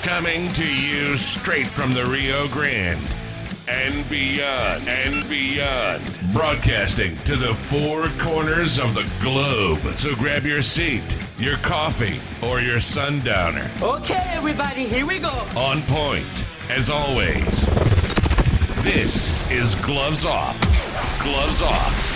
Coming to you straight from the Rio Grande and beyond, broadcasting to the four corners of the globe. So grab your seat, your coffee, or your sundowner. Okay, everybody, here we go. On point, as always. This is Gloves Off. Gloves Off.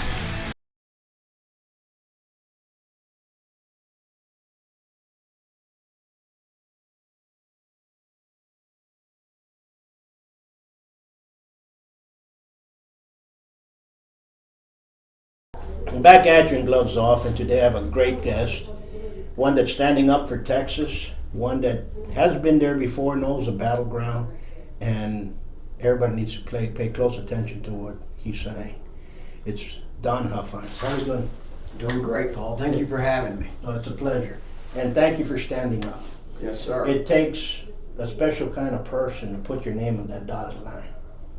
I'm back at you in Gloves Off, and today I have a great guest, one that's standing up for Texas, one that has been there before, knows the battleground, and everybody needs to pay close attention to what he's saying. It's Don Huffines. How are you doing? Doing great, Paul. Thank you for having me. Oh, it's a pleasure. And thank you for standing up. Yes, sir. It takes a special kind of person to put your name on that dotted line.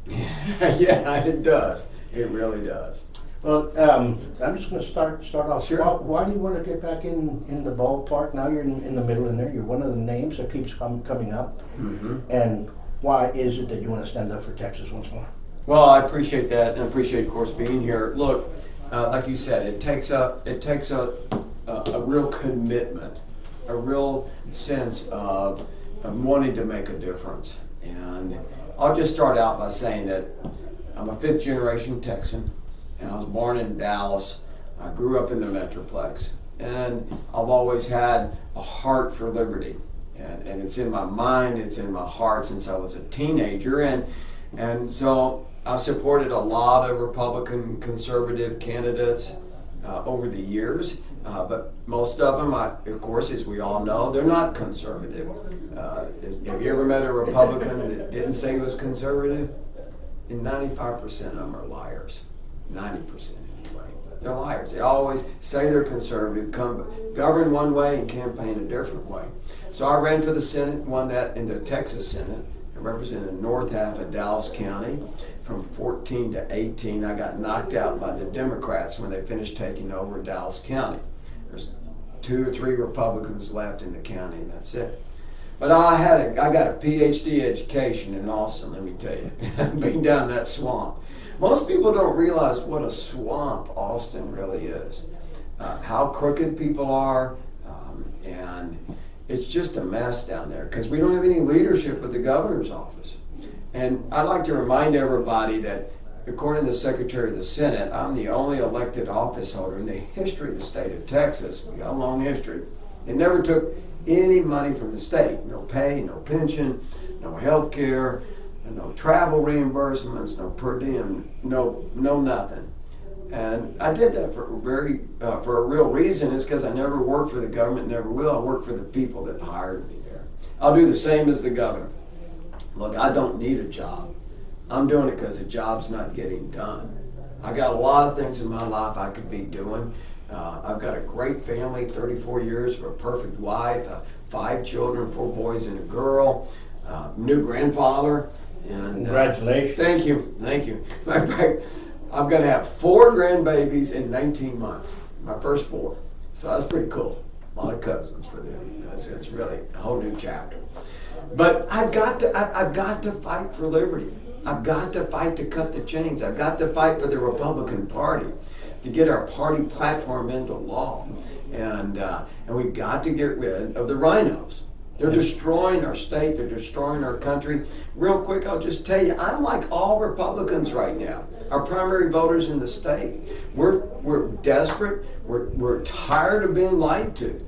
Yeah, it does. It really does. Well, I'm just going to start off. Sure. Why do you want to get back in the ballpark? Now you're in the middle in there. You're one of the names that keeps coming up. Mm-hmm. And why is it that you want to stand up for Texas once more? Well, I appreciate that, and I appreciate, of course, being here. Look, like you said, it takes a real commitment, a real sense of wanting to make a difference. And I'll just start out by saying that I'm a fifth-generation Texan. And I was born in Dallas. I grew up in the Metroplex. And I've always had a heart for liberty. And it's in my mind, it's in my heart since I was a teenager. And so I've supported a lot of Republican conservative candidates over the years. But most of them, of course, as we all know, they're not conservative. Have you ever met a Republican that didn't say he was conservative? And 95% of them are liars. 90% anyway. They're liars. They always say they're conservative, govern one way and campaign a different way. So I ran for the Senate, won that in the Texas Senate. I represented the north half of Dallas County. From 14 to 18, I got knocked out by the Democrats when they finished taking over Dallas County. There's 2 or 3 Republicans left in the county, and that's it. But I got a PhD education in Austin, let me tell you, being down that swamp. Most people don't realize what a swamp Austin really is, how crooked people are, and it's just a mess down there because we don't have any leadership with the governor's office. And I'd like to remind everybody that according to the Secretary of the Senate, I'm the only elected office holder in the history of the state of Texas. We got a long history. It never took any money from the state, no pay, no pension, no health care, no travel reimbursements, no per diem, no nothing. And I did that for a real reason. It's because I never worked for the government, never will. I worked for the people that hired me there. I'll do the same as the governor. Look, I don't need a job. I'm doing it because the job's not getting done. I got a lot of things in my life I could be doing. I've got a great family, 34 years, a perfect wife, 5 children, 4 boys and a girl, new grandfather. And, Congratulations. Thank you. Matter of fact, I'm going to have 4 grandbabies in 19 months. My first 4. So that's pretty cool. A lot of cousins for them. It's really a whole new chapter. But I've got to fight for liberty. I've got to fight to cut the chains. I've got to fight for the Republican Party to get our party platform into law. And we've got to get rid of the rhinos. They're destroying our state. They're destroying our country. Real quick, I'll just tell you, I'm like all Republicans right now. Our primary voters in the state. We're desperate. We're tired of being lied to.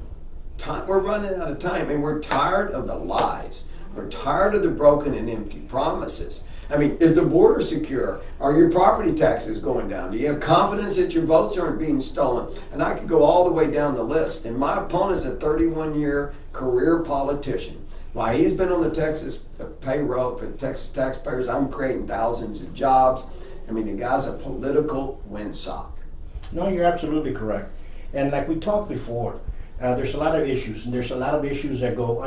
We're running out of time, and we're tired of the lies. We're tired of the broken and empty promises. I mean, is the border secure? Are your property taxes going down? Do you have confidence that your votes aren't being stolen? And I could go all the way down the list. And my opponent's a 31-year career politician. While he's been on the Texas payroll for the Texas taxpayers, I'm creating thousands of jobs. I mean, the guy's a political windsock. No, you're absolutely correct. And like we talked before, there's a lot of issues. And there's a lot of issues that go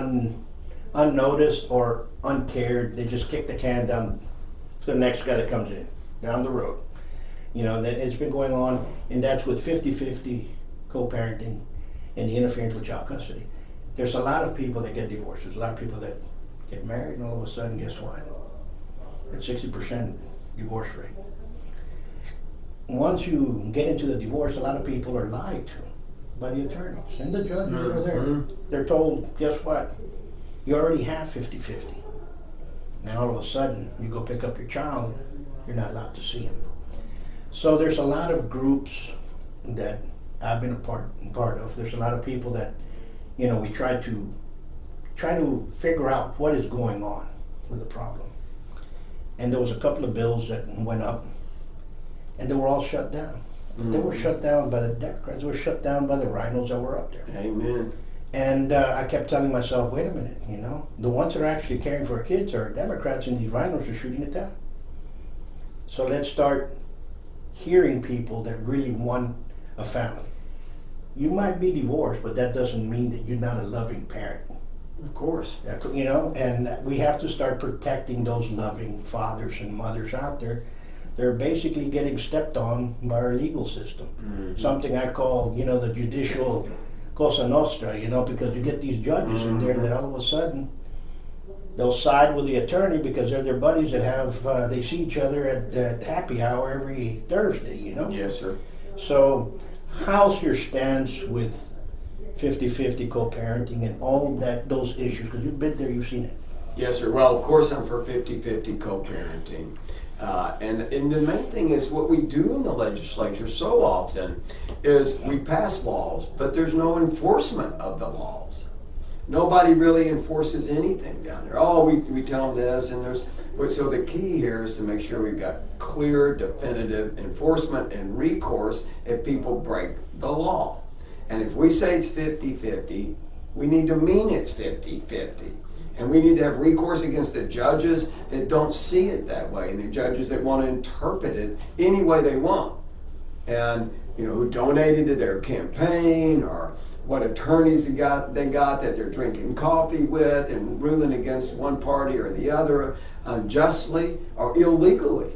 unnoticed or uncared. They just kick the can down to the next guy that comes in, down the road. You know, that it's been going on, and that's with 50-50 co-parenting and the interference with child custody. There's a lot of people that get divorced. There's a lot of people that get married, and all of a sudden, guess what? It's 60% divorce rate. Once you get into the divorce, a lot of people are lied to by the attorneys and the judges that are there. They're told, guess what? You already have 50-50. And all of a sudden, you go pick up your child, you're not allowed to see him. So there's a lot of groups that I've been a part of. There's a lot of people that, you know, we try to figure out what is going on with the problem. And there was a couple of bills that went up, and they were all shut down. They were shut down by the Democrats. They were shut down by the rhinos that were up there. Amen. And I kept telling myself, wait a minute, you know, the ones that are actually caring for our kids are Democrats, and these rhinos are shooting it down. So let's start hearing people that really want a family. You might be divorced, but that doesn't mean that you're not a loving parent. Of course. You know, and we have to start protecting those loving fathers and mothers out there. They're basically getting stepped on by our legal system. Something I call, you know, the judicial Cosa Nostra, you know, because you get these judges in there that all of a sudden they'll side with the attorney because they're their buddies that have, they see each other at happy hour every Thursday, you know? Yes, sir. So how's your stance with 50-50 co-parenting and all that, those issues? Because you've been there, you've seen it. Yes, sir. Well, of course, I'm for 50-50 co-parenting. And the main thing is what we do in the legislature so often is we pass laws, but there's no enforcement of the laws. Nobody really enforces anything down there. Oh, we tell them this, and so the key here is to make sure we've got clear, definitive enforcement and recourse if people break the law. And if we say it's 50-50, we need to mean it's 50-50. And we need to have recourse against the judges that don't see it that way, and the judges that want to interpret it any way they want. And, you know, who donated to their campaign, or what attorneys they got that they're drinking coffee with and ruling against one party or the other unjustly or illegally.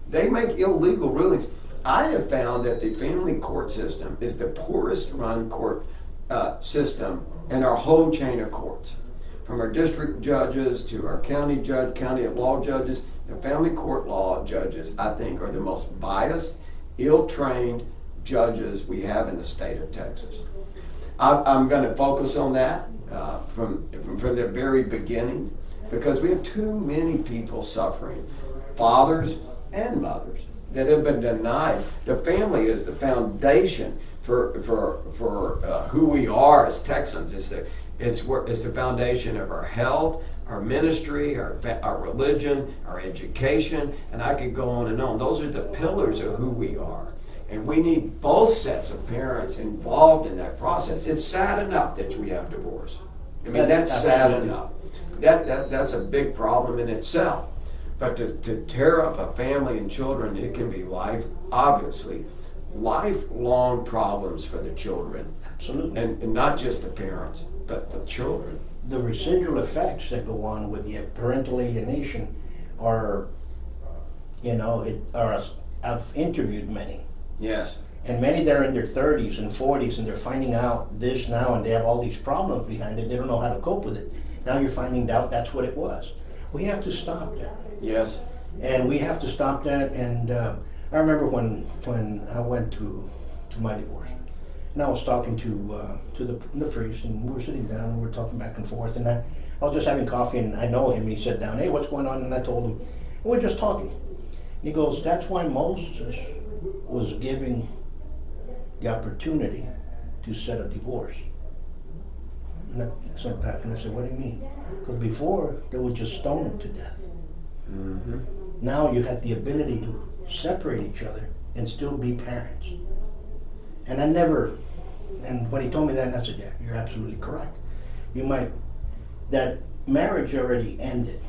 They make illegal rulings. I have found that the family court system is the poorest run court system in our whole chain of courts. From our district judges to our county law judges, the family court law judges, I think, are the most biased, ill-trained judges we have in the state of Texas. I'm going to focus on that from the very beginning, because we have too many people suffering, fathers and mothers, that have been denied. The family is the foundation for who we are as Texans. It's the foundation of our health, our ministry, our religion, our education, and I could go on and on. Those are the pillars of who we are. And we need both sets of parents involved in that process. It's sad enough that we have divorce. I mean, that's sad enough. That's a big problem in itself. But to tear up a family and children, it can be lifelong problems for the children. Absolutely. And not just the parents, but the children. The residual effects that go on with the parental alienation are, you know, I've interviewed many. Yes. And many that are in their 30s and 40s, and they're finding out this now, and they have all these problems behind it. They don't know how to cope with it. Now you're finding out that's what it was. We have to stop that. Yes. And we have to stop that. And I remember when I went to my divorce, and I was talking to the priest, and we were sitting down, and we were talking back and forth, and I was just having coffee, and I know him. He sat down, hey, what's going on? And I told him, and we're just talking. He goes, that's why Moses was giving the opportunity to set a divorce. And I sat back and I said, what do you mean? Because before, they would just stone him to death. Mm-hmm. Now you had the ability to separate each other and still be parents. And and when he told me that, I said, yeah, you're absolutely correct. That marriage already ended.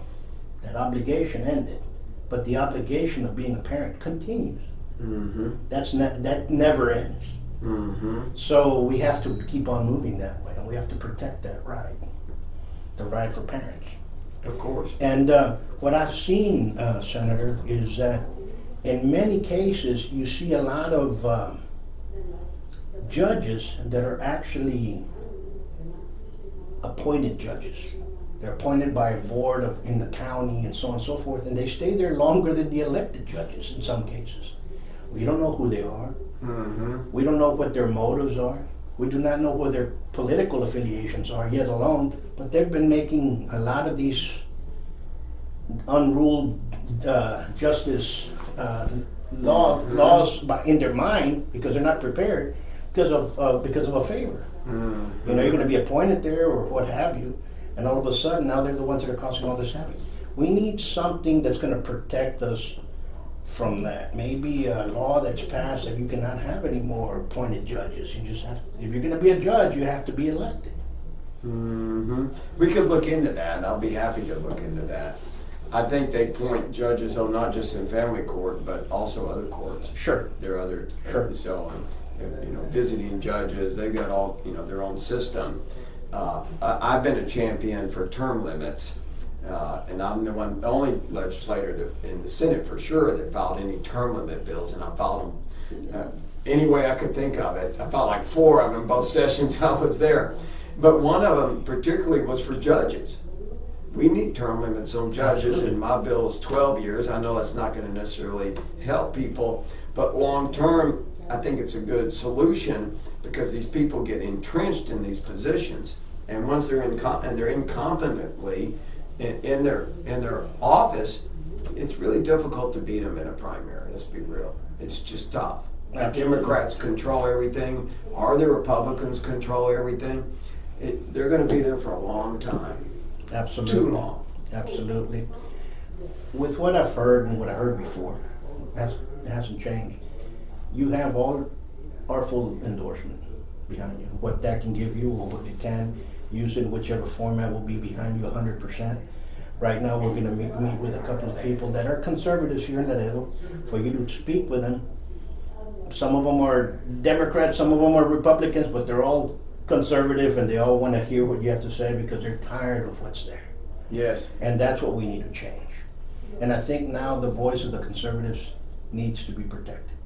That obligation ended. But the obligation of being a parent continues. Mm-hmm. That never ends. Mm-hmm. So we have to keep on moving that way, and we have to protect that right, the right for parents. Of course. And what I've seen, Senator, is that in many cases you see a lot of judges that are actually appointed judges. They're appointed by a board in the county and so on and so forth, and they stay there longer than the elected judges in some cases. We don't know who they are. Mm-hmm. We don't know what their motives are. We do not know what their political affiliations are, yet alone, but they've been making a lot of these unruled justice laws in their mind because they're not prepared because of a favor. Mm-hmm. You know, you're going to be appointed there or what have you, and all of a sudden now they're the ones that are causing all this havoc. We need something that's going to protect us from that. Maybe a law that's passed that you cannot have any more appointed judges. You just have, if you're going to be a judge, you have to be elected. Mm-hmm. We could look into that. I'll be happy to look into that. I think they point judges on not just in family court, but also other courts. Sure. There are other, Sure. so, you know, visiting judges, they've got all, you know, their own system. I've been a champion for term limits, and I'm the only legislator that, in the Senate for sure, that filed any term limit bills, and I filed them any way I could think of it. I filed like 4 of them, both sessions I was there. But one of them particularly was for judges. We need term limits on judges, and my bill is 12 years. I know that's not going to necessarily help people, but long term, I think it's a good solution because these people get entrenched in these positions, and once they're they're incompetently in their office, it's really difficult to beat them in a primary. Let's be real; it's just tough. Absolutely. Democrats control everything, or the Republicans control everything. They're going to be there for a long time. Absolutely. Too long. Absolutely. With what I've heard and what I heard before, it hasn't changed. You have all our full endorsement behind you. What that can give you or what it can use in whichever format will be behind you 100%. Right now we're going to meet with a couple of people that are conservatives here in Laredo for you to speak with them. Some of them are Democrats, some of them are Republicans, but they're all conservative and they all want to hear what you have to say because they're tired of what's there. Yes. And that's what we need to change. And I think now the voice of the conservatives needs to be protected.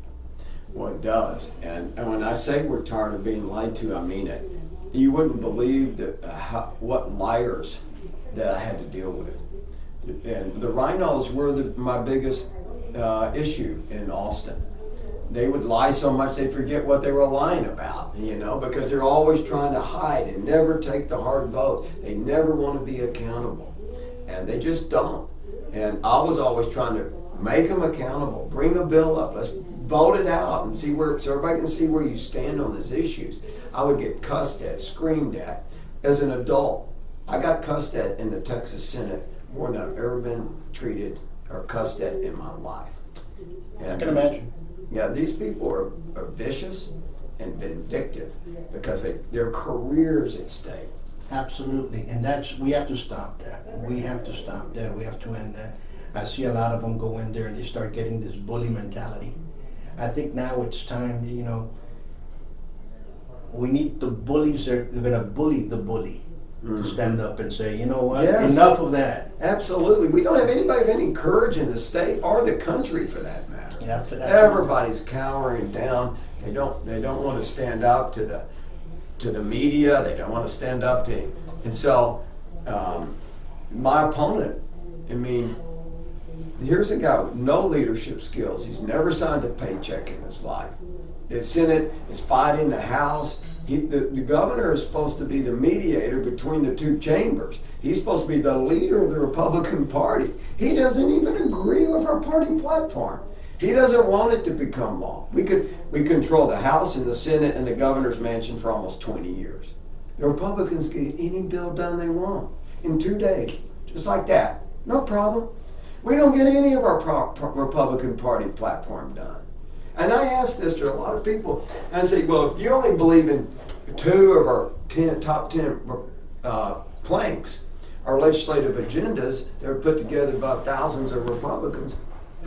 Well, it does. And when I say we're tired of being lied to, I mean it. You wouldn't believe that what liars that I had to deal with. And the rhinos were my biggest issue in Austin. They would lie so much they'd forget what they were lying about, you know, because they're always trying to hide and never take the hard vote. They never want to be accountable. And they just don't. And I was always trying to make them accountable, bring a bill up, let's vote it out and see where, so everybody can see where you stand on these issues. I would get cussed at, screamed at. As an adult, I got cussed at in the Texas Senate more than I've ever been treated or cussed at in my life. And I can imagine. yeah, these people are vicious and vindictive because their careers at stake. Absolutely, and we have to stop that. We have to stop that. We have to end that. I see a lot of them go in there and they start getting this bully mentality. I think now it's time, you know, we need the bullies that are going to bully the bully to stand up and say, you know what, Yes. enough of that. Absolutely. We don't have anybody of any courage in the state or the country for that matter. Yeah, Everybody's cowering down. They don't want to stand up to the media. They don't want to stand up to, and so my opponent, I mean, here's a guy with no leadership skills. He's never signed a paycheck in his life. The Senate is fighting the House. The governor is supposed to be the mediator between the two chambers. He's supposed to be the leader of the Republican Party. He doesn't even agree with our party platform. He doesn't want it to become law. We control the House and the Senate and the governor's mansion for almost 20 years. The Republicans get any bill done they want in 2 days, just like that. No problem. We don't get any of our Republican Party platform done. And I ask this to a lot of people. I say, well, if you only believe in 2 of our top 10 planks, our legislative agendas that are put together by thousands of Republicans,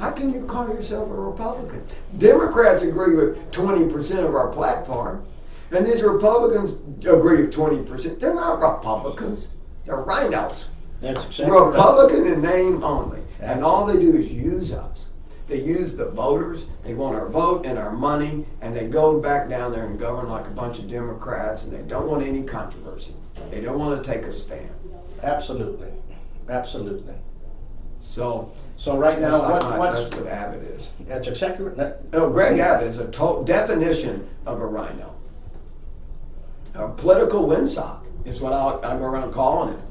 how can you call yourself a Republican? Democrats agree with 20% of our platform, and these Republicans agree with 20%. They're not Republicans. They're rhinos. That's exactly Republican right. in name only. And all they do is use us. They use the voters. They want our vote and our money, and they go back down there and govern like a bunch of Democrats, and they don't want any controversy. They don't want to take a stand. Absolutely. Absolutely. So So right now, that's what Abbott is. that's exactly right. No, Greg Abbott is a definition of a rhino. A political windsock is what I'll go around calling him.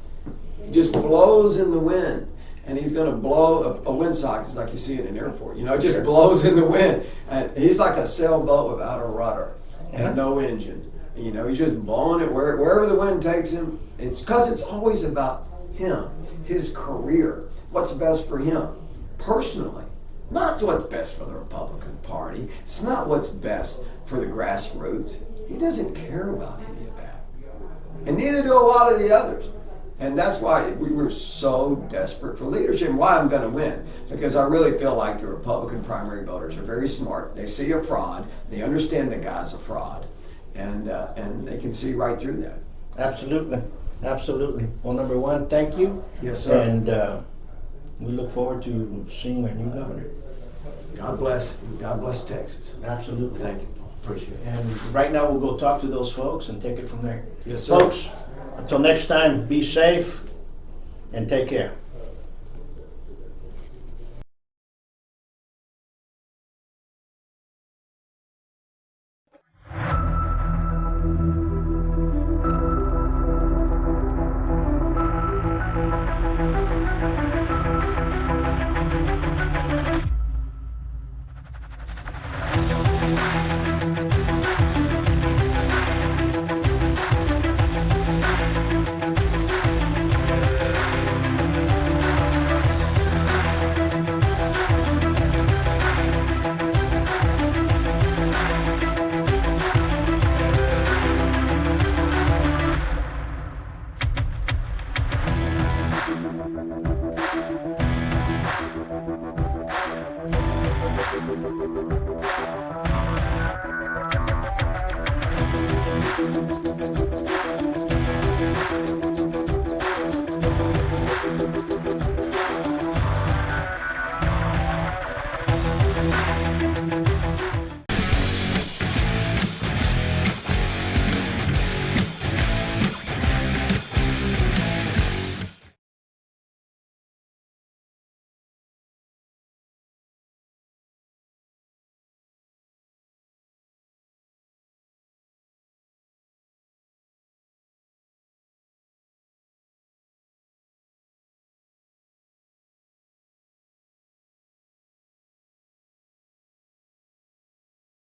He just blows in the wind. And he's going to blow a windsock, just like you see in an airport. You know, it just blows in the wind. And he's like a sailboat without a rudder and no engine. You know, he's just blowing it wherever the wind takes him. It's because it's always about him, his career, what's best for him personally. Not what's best for the Republican Party. It's not what's best for the grassroots. He doesn't care about any of that. And neither do a lot of the others. And that's why we were so desperate for leadership and why I'm going to win. Because I really feel like the Republican primary voters are very smart. They see a fraud. They understand the guy's a fraud. And they can see right through that. Absolutely. Absolutely. Well, number one, thank you. Yes, sir. And we look forward to seeing our new governor. God bless. God bless Texas. Absolutely. Thank you. Appreciate it. And right now we'll go talk to those folks and take it from there. Yes, sir. Folks, until next time, be safe and take care.